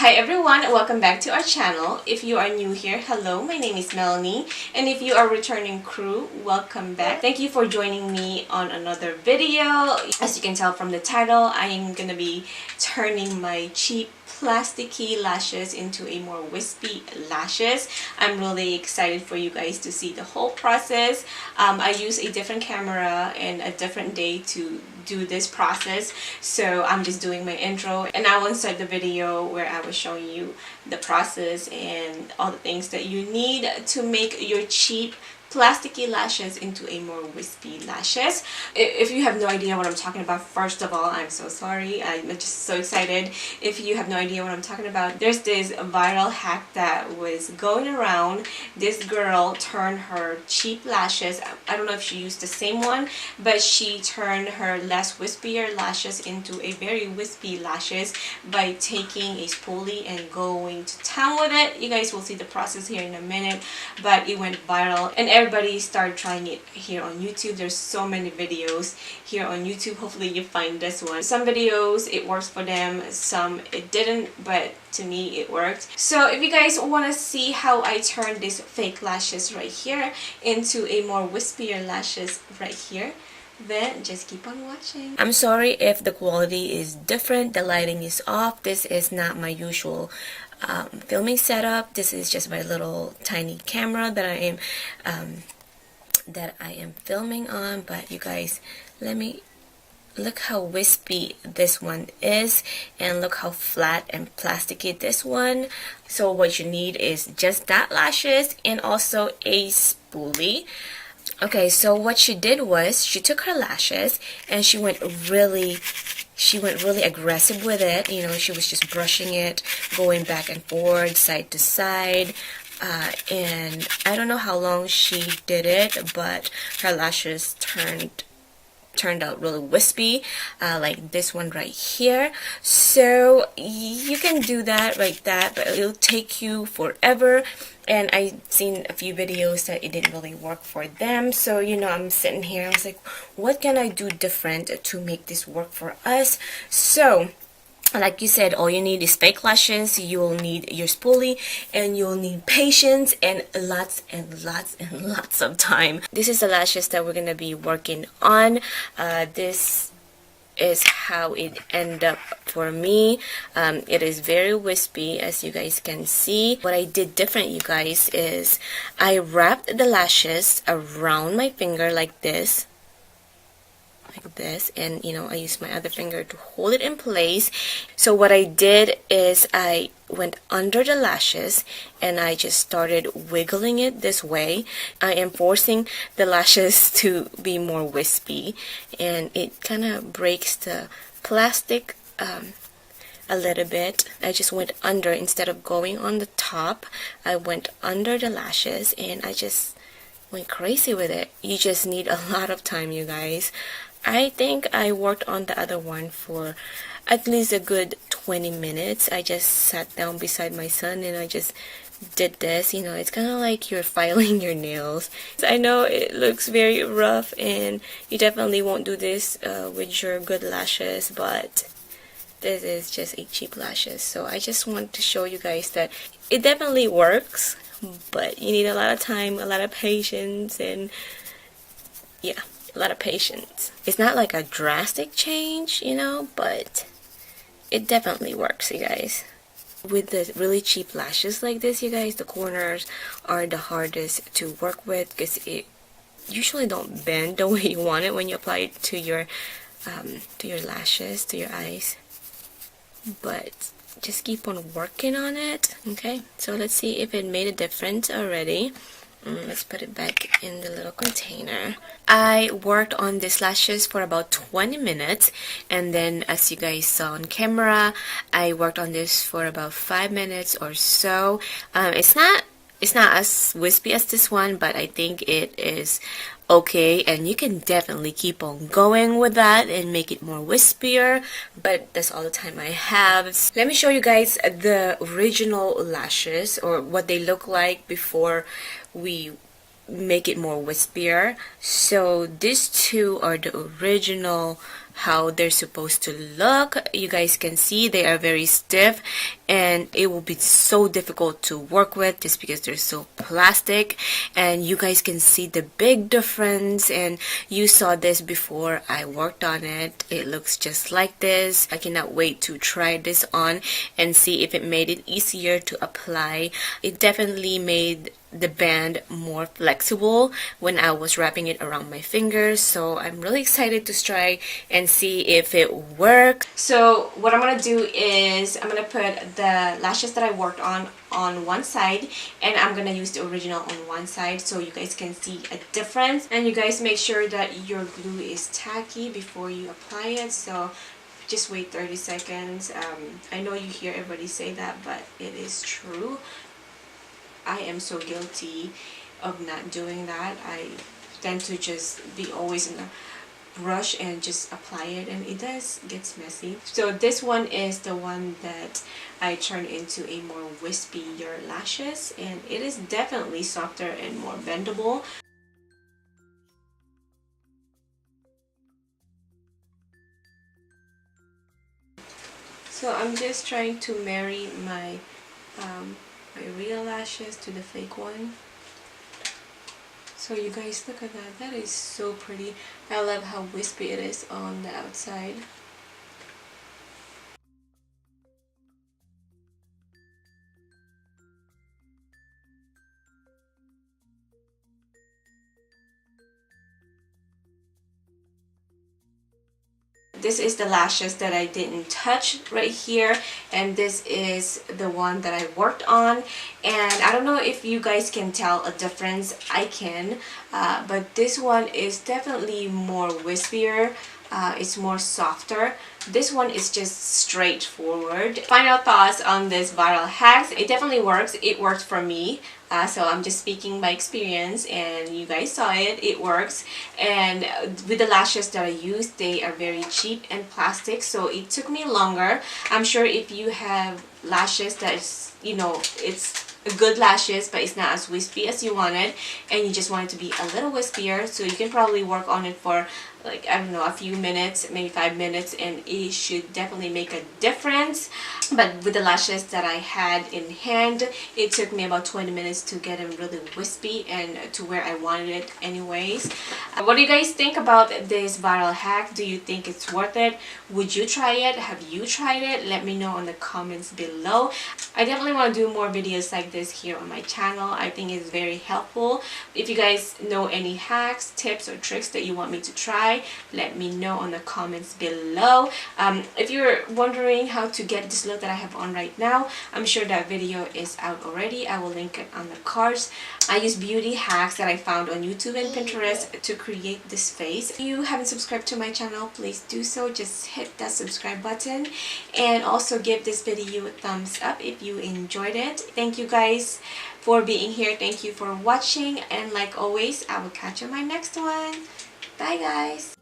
Hi everyone, welcome back to our channel. If you are new here, hello, my name is Melanie, and if you are returning crew, welcome back. Thank you for joining me on another video. As you can tell from the title, I am gonna be turning my cheap plasticky lashes into a more wispy lashes. I'm really excited for you guys to see the whole process. I use a different camera and a different day to do this process, so I'm just doing my intro, and I will insert the video where I was showing you the process and all the things that you need to make your cheap plasticky lashes into a more wispy lashes. If you have no idea what I'm talking about, first of all, I'm so sorry. I'm just so excited. If you have no idea what I'm talking about, there's this viral hack that was going around. This girl turned her cheap lashes, I don't know if she used the same one, but she turned her less wispier lashes into a very wispy lashes by taking a spoolie and going to town with it. You guys will see the process here in a minute, but it went viral and everybody started trying it here on YouTube. There's so many videos here on YouTube. Hopefully you find this one. Some videos it works for them, some it didn't, but to me it worked. So if you guys want to see how I turned these fake lashes right here into a more wispier lashes right here, then just keep on watching. I'm sorry if the quality is different, the lighting is off. This is not my usual filming setup. This is just my little tiny camera that I am filming on. But you guys, look how wispy this one is, and look how flat and plasticky this one. So what you need is just that lashes and also a spoolie. Okay, so what she did was she took her lashes and she went really aggressive with it. You know, she was just brushing it, going back and forth, side to side. And I don't know how long she did it, but her lashes turned out really wispy, like this one right here. So you can do that like that, but it'll take you forever. And I've seen a few videos that it didn't really work for them. So, you know, I'm sitting here, I was like, what can I do different to make this work for us? So like you said, all you need is fake lashes, you'll need your spoolie, and you'll need patience and lots of time. This is the lashes that we're gonna be working on. This is how it ended up for me. It is very wispy, as you guys can see. What I did different, you guys, is I wrapped the lashes around my finger like this, and you know, I used my other finger to hold it in place. So what I did is I went under the lashes and I just started wiggling it this way. I am forcing the lashes to be more wispy, and it kind of breaks the plastic a little bit. I just went under instead of going on the top. I went under the lashes and I just went crazy with it. You just need a lot of time, you guys. I think I worked on the other one for at least a good 20 minutes. I just sat down beside my son and I just did this. You know, it's kind of like you're filing your nails. I know it looks very rough and you definitely won't do this with your good lashes, but this is just a cheap lashes. So I just want to show you guys that it definitely works, but you need a lot of time, a lot of patience, and yeah, a lot of patience. It's not like a drastic change, you know, but it definitely works, you guys. With the really cheap lashes like this, you guys, the corners are the hardest to work with because it usually don't bend the way you want it when you apply it to your lashes, to your eyes. But just keep on working on it. Okay, so let's see if it made a difference already. Let's put it back in the little container. I worked on these lashes for about 20 minutes, and then as you guys saw on camera, I worked on this for about 5 minutes or so. It's not as wispy as this one, but I think it is okay, and you can definitely keep on going with that and make it more wispier, but that's all the time I have. Let me show you guys the original lashes, or what they look like before we make it more wispier. So these two are the original how they're supposed to look. You guys can see they are very stiff, and it will be so difficult to work with just because they're so plastic. And you guys can see the big difference, and you saw this before I worked on it. It looks just like this. I cannot wait to try this on and see if it made it easier to apply. It definitely made the band more flexible when I was wrapping it around my fingers, so I'm really excited to try and see if it works. So what I'm gonna do is I'm gonna put the lashes that I worked on one side, and I'm gonna use the original on one side so you guys can see a difference. And you guys make sure that your glue is tacky before you apply it, so just wait 30 seconds. I know you hear everybody say that, but it is true. I am so guilty of not doing that. I tend to just be always in a rush and just apply it, and it gets messy. So this one is the one that I turned into a more wispier lashes, and it is definitely softer and more bendable. So I'm just trying to marry my real lashes to the fake one. So you guys, look at that. That is so pretty. I love how wispy it is on the outside. This is the lashes that I didn't touch right here, and this is the one that I worked on. And I don't know if you guys can tell a difference. I can, but this one is definitely more wispier. It's more softer. This one is just straightforward. Final thoughts on this viral hacks. It definitely works. It worked for me. So I'm just speaking by experience, and you guys saw it. It works. And with the lashes that I used, they are very cheap and plastic, so it took me longer. I'm sure if you have lashes that is, you know, it's good lashes but it's not as wispy as you wanted, and you just want it to be a little wispier, so you can probably work on it for, like, I don't know, a few minutes, maybe 5 minutes, and it should definitely make a difference. But with the lashes that I had in hand, it took me about 20 minutes to get them really wispy and to where I wanted it anyways. What do you guys think about this viral hack? Do you think it's worth it? Would you try it? Have you tried it? Let me know in the comments below. I definitely want to do more videos like this here on my channel. I think it's very helpful. If you guys know any hacks, tips, or tricks that you want me to try, let me know in the comments below. If you're wondering how to get this look that I have on right now, I'm sure that video is out already. I will link it on the cards. I use beauty hacks that I found on YouTube and Pinterest to create this face. If you haven't subscribed to my channel, please do so. Just hit that subscribe button, and also give this video a thumbs up if you enjoyed it. Thank you guys for being here. Thank you for watching, and like always, I will catch you on my next one. Bye guys.